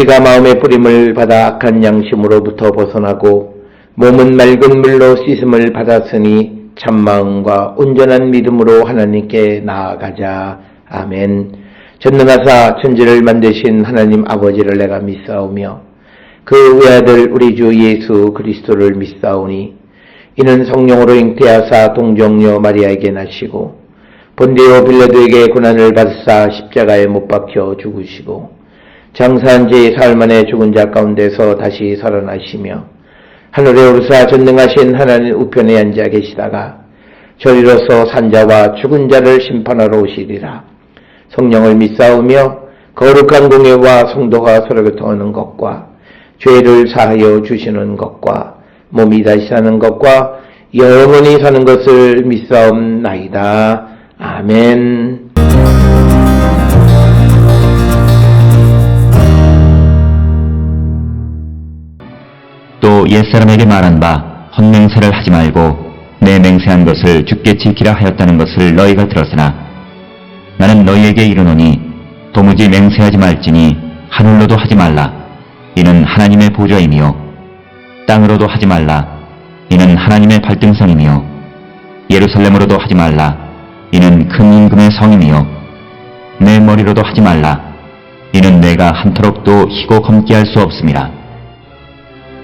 우리가 마음의 뿌림을 받아 악한 양심으로부터 벗어나고 몸은 맑은 물로 씻음을 받았으니 참마음과 온전한 믿음으로 하나님께 나아가자. 아멘. 전능하사 천지를 만드신 하나님 아버지를 내가 믿사오며 그 외아들 우리 주 예수 그리스도를 믿사오니 이는 성령으로 잉태하사 동정녀 마리아에게 나시고 본디오 빌라도에게 고난을 받으사 십자가에 못 박혀 죽으시고 장사한 지 사흘 만에 죽은 자 가운데서 다시 살아나시며 하늘에 오르사 전능하신 하나님 우편에 앉아 계시다가 저리로서 산자와 죽은 자를 심판하러 오시리라. 성령을 믿사오며 거룩한 공예와 성도가 서로 교통하는 것과 죄를 사하여 주시는 것과 몸이 다시 사는 것과 영원히 사는 것을 믿사옵나이다. 아멘. 또 옛사람에게 말한 바 헛맹세를 하지 말고 내 맹세한 것을 주께 지키라 하였다는 것을 너희가 들었으나 나는 너희에게 이르노니 도무지 맹세하지 말지니 하늘로도 하지 말라. 이는 하나님의 보좌이며 땅으로도 하지 말라. 이는 하나님의 발등성이며 예루살렘으로도 하지 말라. 이는 큰 임금의 성이며 내 머리로도 하지 말라. 이는 내가 한터럭도 희고 검게 할 수 없음이라.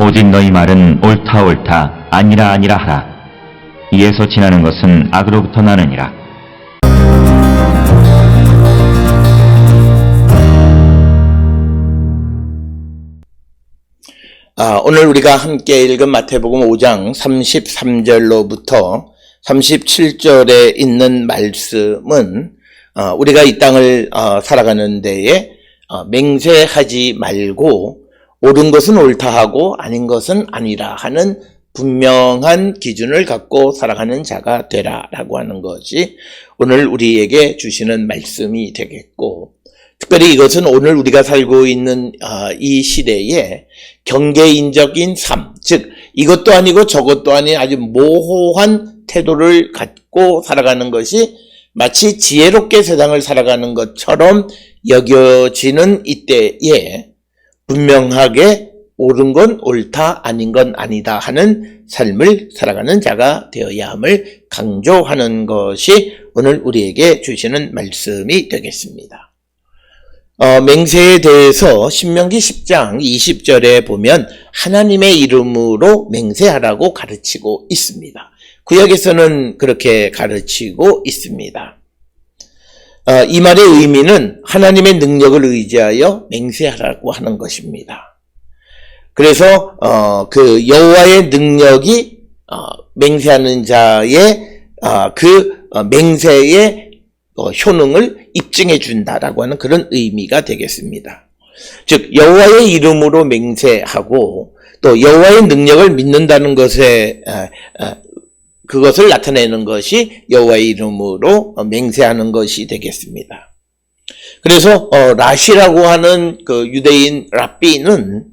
오직 너희 말은 옳다 옳다 아니라 아니라 하라. 이에서 지나는 것은 악으로부터 나느니라. 오늘 우리가 함께 읽은 마태복음 5장 33절로부터 37절에 있는 말씀은 우리가 이 땅을 살아가는 데에 맹세하지 말고 옳은 것은 옳다 하고 아닌 것은 아니라 하는 분명한 기준을 갖고 살아가는 자가 되라라고 하는 것이 오늘 우리에게 주시는 말씀이 되겠고, 특별히 이것은 오늘 우리가 살고 있는 이 시대에 경계인적인 삶, 즉 이것도 아니고 저것도 아닌 아주 모호한 태도를 갖고 살아가는 것이 마치 지혜롭게 세상을 살아가는 것처럼 여겨지는 이때에 분명하게 옳은 건 옳다, 아닌 건 아니다 하는 삶을 살아가는 자가 되어야 함을 강조하는 것이 오늘 우리에게 주시는 말씀이 되겠습니다. 맹세에 대해서 신명기 10장 20절에 보면 하나님의 이름으로 맹세하라고 가르치고 있습니다. 구약에서는 그렇게 가르치고 있습니다. 이 말의 의미는 하나님의 능력을 의지하여 맹세하라고 하는 것입니다. 그래서 그 여호와의 능력이 맹세하는 자의 맹세의 효능을 입증해 준다라고 하는 그런 의미가 되겠습니다. 즉 여호와의 이름으로 맹세하고 또 여호와의 능력을 믿는다는 것에 그것을 나타내는 것이 여호와의 이름으로 맹세하는 것이 되겠습니다. 그래서 라시라고 하는 그 유대인 랍비는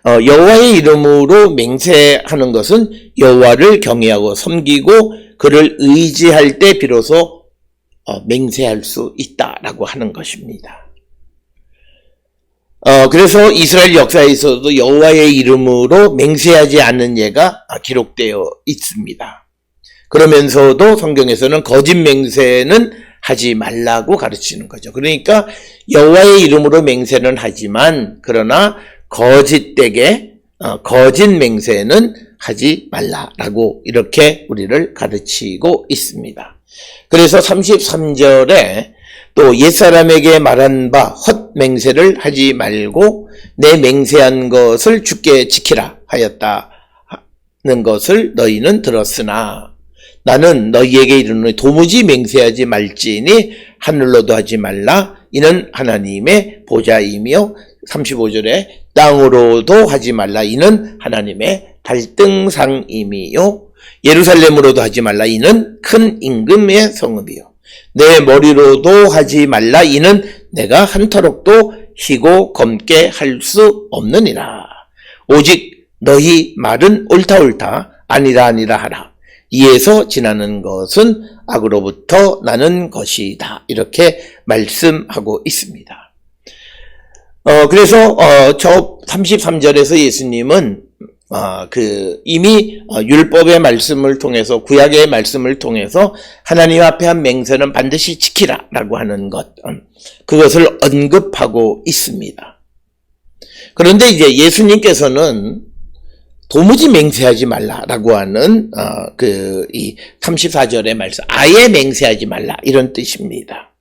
여호와의 이름으로 맹세하는 것은 여호와를 경외하고 섬기고 그를 의지할 때 비로소 맹세할 수 있다라고 하는 것입니다. 그래서 이스라엘 역사에서도 여호와의 이름으로 맹세하지 않는 예가 기록되어 있습니다. 그러면서도 성경에서는 거짓 맹세는 하지 말라고 가르치는 거죠. 그러니까 여호와의 이름으로 맹세는 하지만 그러나 거짓되게 거짓 맹세는 하지 말라라고 이렇게 우리를 가르치고 있습니다. 그래서 33절에 또 옛사람에게 말한 바 헛맹세를 하지 말고 내 맹세한 것을 주께 지키라 하였다는 것을 너희는 들었으나 나는 너희에게 이르노니 도무지 맹세하지 말지니 하늘로도 하지 말라 이는 하나님의 보좌이며 35절에 땅으로도 하지 말라 이는 하나님의 발등상임이요 예루살렘으로도 하지 말라 이는 큰 임금의 성읍이요 내 머리로도 하지 말라 이는 내가 한터럭도 희고 검게 할 수 없느니라. 오직 너희 말은 옳다 아니라 하라. 이에서 지나는 것은 악으로부터 나는 것이다. 이렇게 말씀하고 있습니다. 그래서 저 33절에서 예수님은 이미 율법의 말씀을 통해서 구약의 말씀을 통해서 하나님 앞에 한 맹세는 반드시 지키라라고 하는 것 그것을 언급하고 있습니다. 그런데 이제 예수님께서는 도무지 맹세하지 말라라고 하는 이 34절의 말씀 아예 맹세하지 말라 이런 뜻입니다.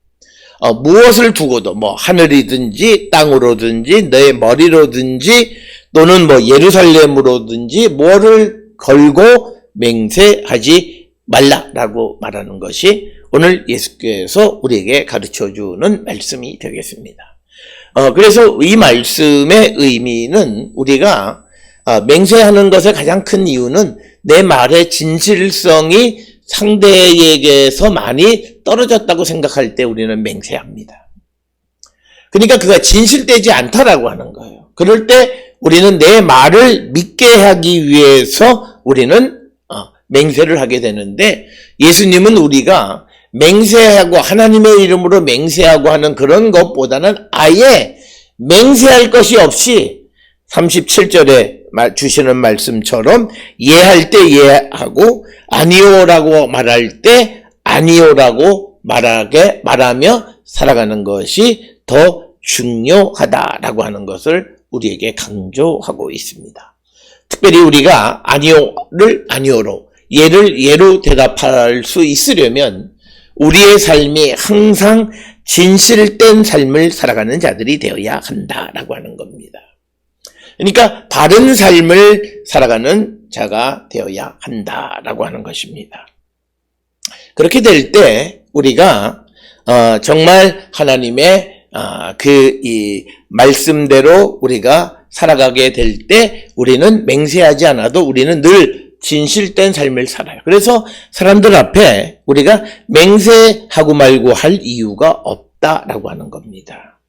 무엇을 두고도 뭐 하늘이든지 땅으로든지 내 머리로든지 또는 뭐 예루살렘으로든지 뭐를 걸고 맹세하지 말라라고 말하는 것이 오늘 예수께서 우리에게 가르쳐주는 말씀이 되겠습니다. 그래서 이 말씀의 의미는 우리가 맹세하는 것의 가장 큰 이유는 내 말의 진실성이 상대에게서 많이 떨어졌다고 생각할 때 우리는 맹세합니다. 그러니까 그가 진실되지 않다라고 하는 거예요. 그럴 때 우리는 내 말을 믿게 하기 위해서 우리는 맹세를 하게 되는데 예수님은 우리가 맹세하고 하나님의 이름으로 맹세하고 하는 그런 것보다는 아예 맹세할 것이 없이 37절에 주시는 말씀처럼 예할 때 예하고 아니오라고 말할 때 아니오라고 말하며 살아가는 것이 더 중요하다라고 하는 것을 우리에게 강조하고 있습니다. 특별히 우리가 아니오를 아니오로 예를 예로 대답할 수 있으려면 우리의 삶이 항상 진실된 삶을 살아가는 자들이 되어야 한다라고 하는 겁니다. 그러니까 바른 삶을 살아가는 자가 되어야 한다라고 하는 것입니다. 그렇게 될 때 우리가 정말 하나님의 이 말씀대로 우리가 살아가게 될 때 우리는 맹세하지 않아도 우리는 늘 진실된 삶을 살아요. 그래서 사람들 앞에 우리가 맹세하고 말고 할 이유가 없다라고 하는 겁니다.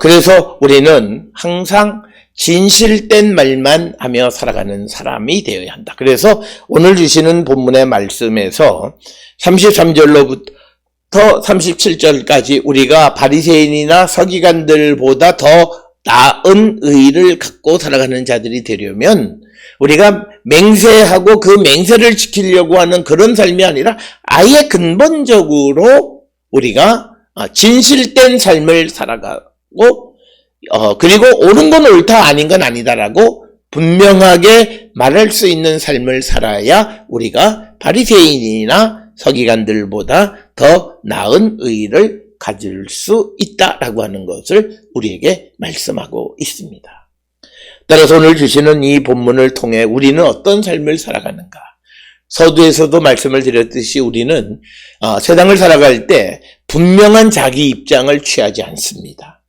그래서 우리는 항상 진실된 말만 하며 살아가는 사람이 되어야 한다. 그래서 오늘 주시는 본문의 말씀에서 33절로부터 37절까지 우리가 바리새인이나 서기관들보다 더 나은 의를 갖고 살아가는 자들이 되려면 우리가 맹세하고 그 맹세를 지키려고 하는 그런 삶이 아니라 아예 근본적으로 우리가 진실된 삶을 살아가고 그리고 옳은 건 옳다 아닌 건 아니다라고 분명하게 말할 수 있는 삶을 살아야 우리가 바리새인이나 서기관들보다 더 나은 의를 가질 수 있다라고 하는 것을 우리에게 말씀하고 있습니다. 따라서 오늘 주시는 이 본문을 통해 우리는 어떤 삶을 살아가는가? 서두에서도 말씀을 드렸듯이 우리는 세상을 살아갈 때 분명한 자기 입장을 취하지 않습니다.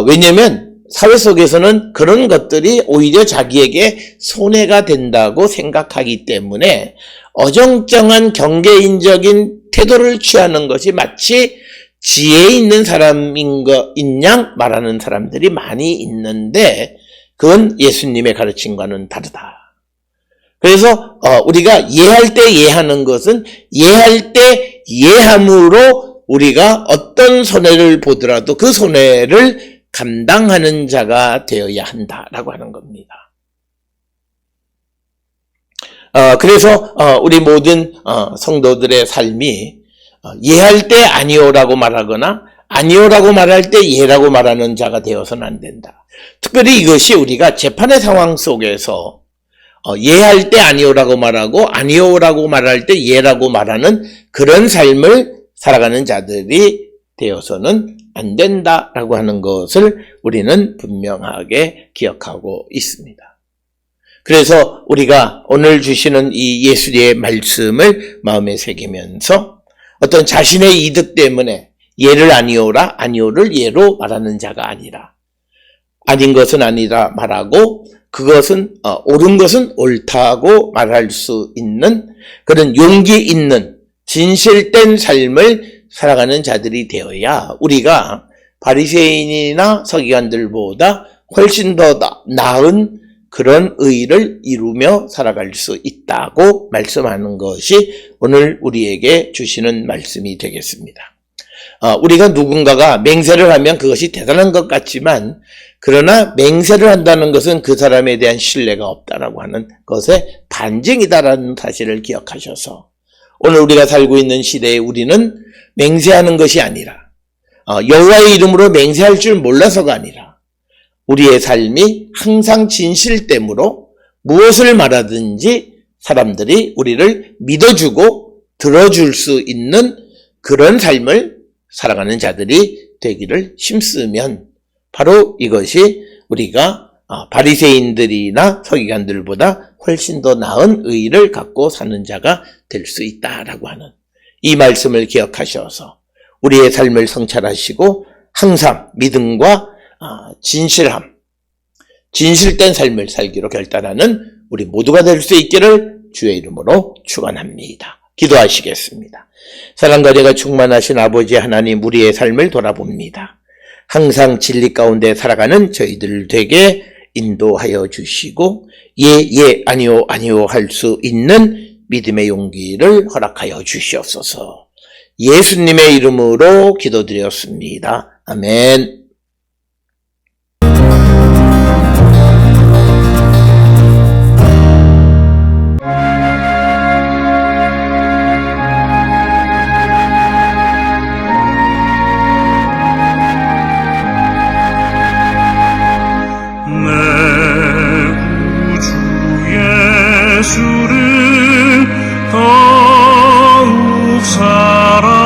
왜냐하면 사회 속에서는 그런 것들이 오히려 자기에게 손해가 된다고 생각하기 때문에 어정쩡한 경계인적인 태도를 취하는 것이 마치 지혜 있는 사람인 것인 양 말하는 사람들이 많이 있는데 그건 예수님의 가르침과는 다르다. 그래서 우리가 예할 때 예하는 것은 예할 때 예함으로 우리가 어떤 손해를 보더라도 그 손해를 감당하는 자가 되어야 한다라고 하는 겁니다. 그래서 우리 모든 성도들의 삶이 예할 때 아니오라고 말하거나 아니오라고 말할 때 예라고 말하는 자가 되어서는 안 된다. 특별히 이것이 우리가 재판의 상황 속에서 예할 때 아니오라고 말하고 아니오라고 말할 때 예라고 말하는 그런 삶을 살아가는 자들이 되어서는 안 된다라고 하는 것을 우리는 분명하게 기억하고 있습니다. 그래서 우리가 오늘 주시는 이 예수의 말씀을 마음에 새기면서 어떤 자신의 이득 때문에 예를 아니오라 아니오를 예로 말하는 자가 아니라 아닌 것은 아니라 말하고 그것은 옳은 것은 옳다고 말할 수 있는 그런 용기 있는 진실된 삶을 살아가는 자들이 되어야 우리가 바리새인이나 서기관들보다 훨씬 더 나은 그런 의를 이루며 살아갈 수 있다고 말씀하는 것이 오늘 우리에게 주시는 말씀이 되겠습니다. 우리가 누군가가 맹세를 하면 그것이 대단한 것 같지만 그러나 맹세를 한다는 것은 그 사람에 대한 신뢰가 없다라고 하는 것의 반증이다라는 사실을 기억하셔서 오늘 우리가 살고 있는 시대에 우리는 맹세하는 것이 아니라 여호와의 이름으로 맹세할 줄 몰라서가 아니라 우리의 삶이 항상 진실됨으로 무엇을 말하든지 사람들이 우리를 믿어주고 들어줄 수 있는 그런 삶을 살아가는 자들이 되기를 힘쓰면 바로 이것이 우리가 바리새인들이나 서기관들보다 훨씬 더 나은 의의를 갖고 사는 자가 될 수 있다라고 하는 이 말씀을 기억하셔서 우리의 삶을 성찰하시고 항상 믿음과 진실함, 진실된 삶을 살기로 결단하는 우리 모두가 될 수 있기를 주의 이름으로 축원합니다. 기도하시겠습니다. 사랑과 은혜가 충만하신 아버지 하나님, 우리의 삶을 돌아봅니다. 항상 진리 가운데 살아가는 저희들 되게 인도하여 주시고 아니요 할 수 있는 믿음의 용기를 허락하여 주시옵소서. 예수님의 이름으로 기도드렸습니다. 아멘. 예수를 더욱 사랑하고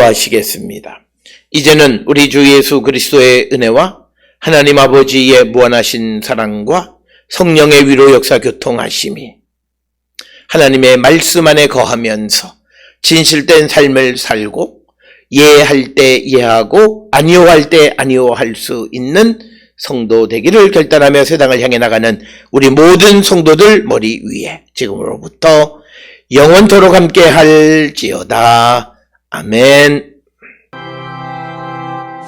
기도하시겠습니다. 이제는 우리 주 예수 그리스도의 은혜와 하나님 아버지의 무한하신 사랑과 성령의 위로 역사 교통하심이 하나님의 말씀 안에 거하면서 진실된 삶을 살고 예할 때 예하고 아니오할 때 아니오할 수 있는 성도 되기를 결단하며 세상을 향해 나가는 우리 모든 성도들 머리 위에 지금으로부터 영원토록 함께 할지어다. 아멘.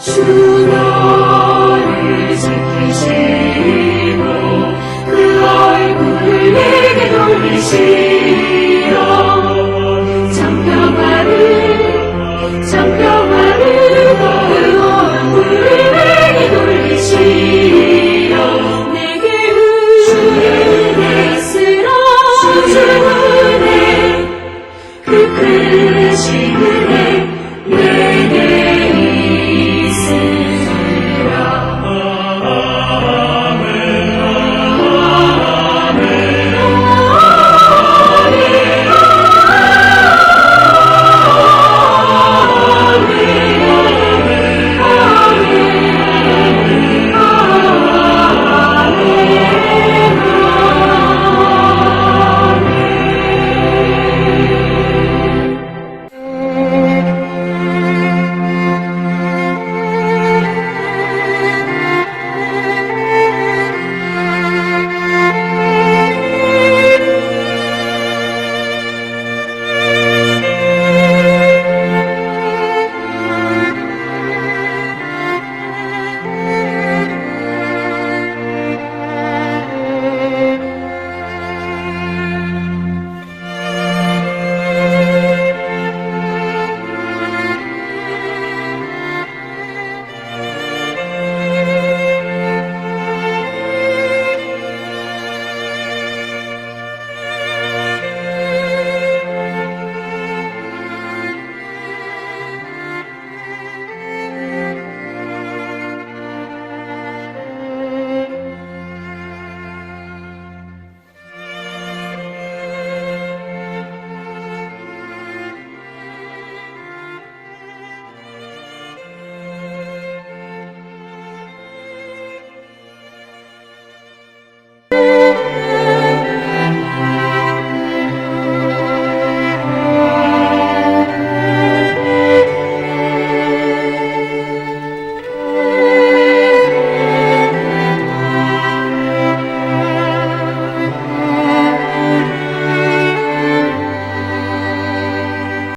주 너를 지키시고 그 얼굴을 내게 돌리시고